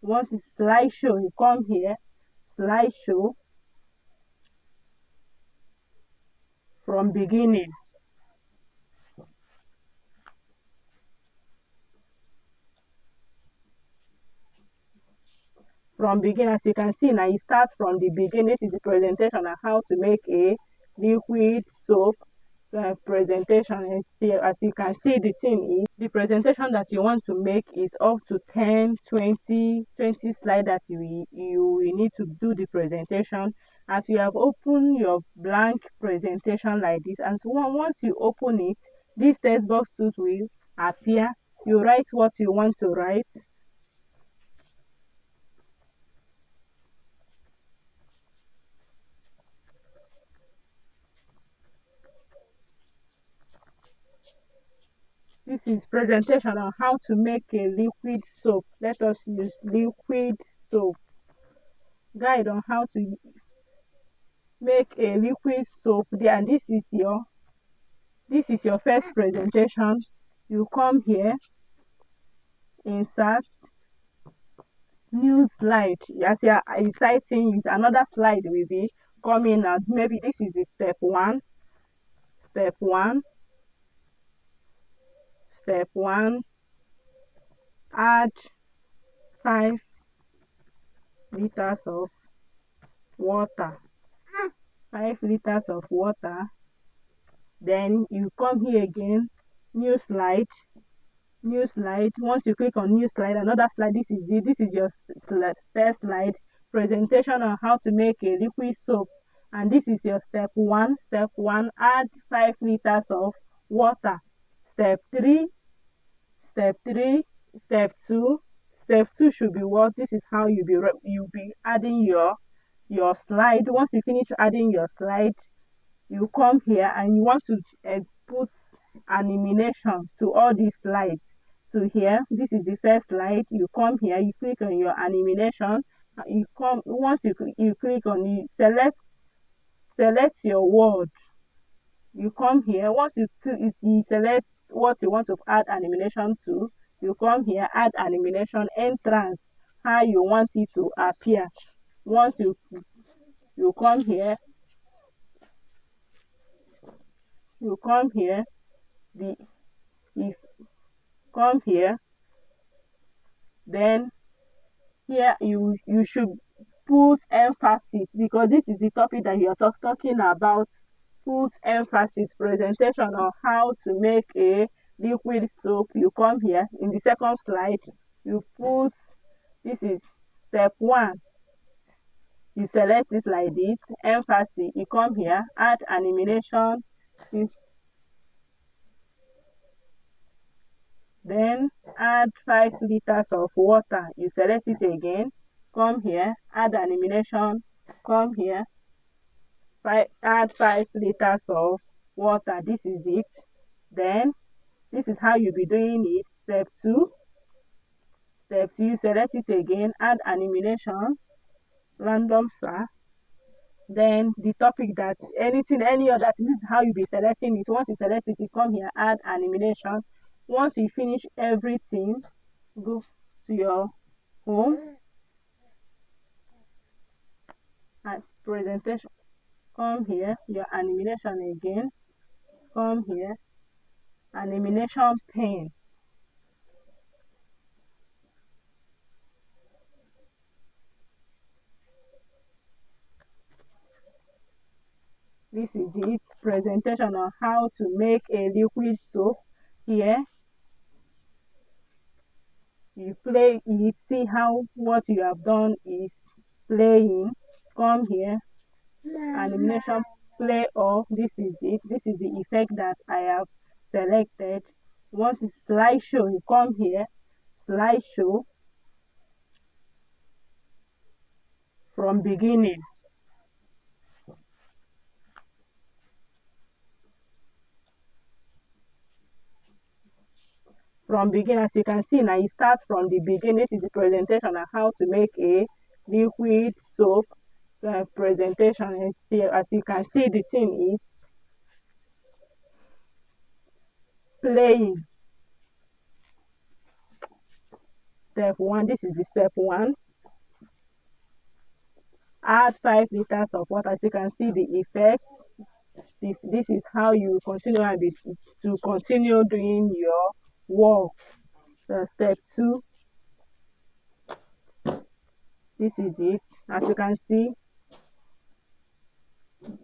Once it's slideshow, you come here, slideshow from beginning. From beginning, as you can see now, it starts from the beginning. This is the presentation on how to make a liquid soap presentation. And see, as you can see, the thing is the presentation that you want to make is up to 10, 20 slides that you need to do the presentation. As you have opened your blank presentation like this, and so once you open it, this text box too will appear. You write what you want to write. This is presentation on how to make a liquid soap. Let us use liquid soap. Guide on how to make a liquid soap there, and this is your first presentation. You come here, insert new slide. As you are inserting, another slide will be coming out. Maybe this is the step one. Step one, add 5 liters of water. 5 liters of water. Then you come here again, new slide. Once you click on new slide, another slide. This is your first slide, presentation on how to make a liquid soap. And this is your step one. Add 5 liters of water. Step 3. Step 2 should be what? This is how you'll be adding your slide. Once you finish adding your slide, you come here and you want to put an animation to all these slides. To here, this is the first slide. You come here, you click on your animation. Once you click on it, select your word. You come here. Once you select what you want to add animation to, you come here, add animation entrance, how you want it to appear. Once you come here, then here you should put emphasis, because this is the topic that you are talking about. Put emphasis, presentation on how to make a liquid soap. You come here in the second slide, you put, this is step 1. You select it like this, emphasis. You come here, add animation. Then add 5 liters of water. You select it again, come here, add animation, come here, add 5 liters of water. This is it. Then this is how you'll be doing it. Step 2, you select it again, add animation, random star. Then the topic that any other, this is how you'll be selecting it. Once you select it, you come here, add animation. Once you finish everything, go to your home and presentation. Come here, your animation again. Come here, animation pane. This is it, presentation on how to make a liquid soap. Here you play it, see how what you have done is playing. Come here, animation play off. This is it. This is the effect that I have selected. Once it's slideshow, you come here, slideshow from beginning. From beginning, as you can see now, it starts from the beginning. This is the presentation on how to make a liquid soap presentation. And see, as you can see, the thing is playing. step one. This is the step one. Add 5 liters of water. As you can see the effect. This is how you continue doing your work. Step two. This is it. As you can see,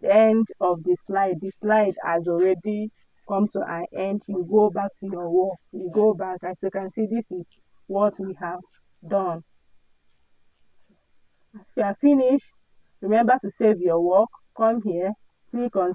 the end of the slide has already come to an end. You go back to your work. You go back. As you can see, this is what we have done. If you are finished, remember to save your work. Come here, click on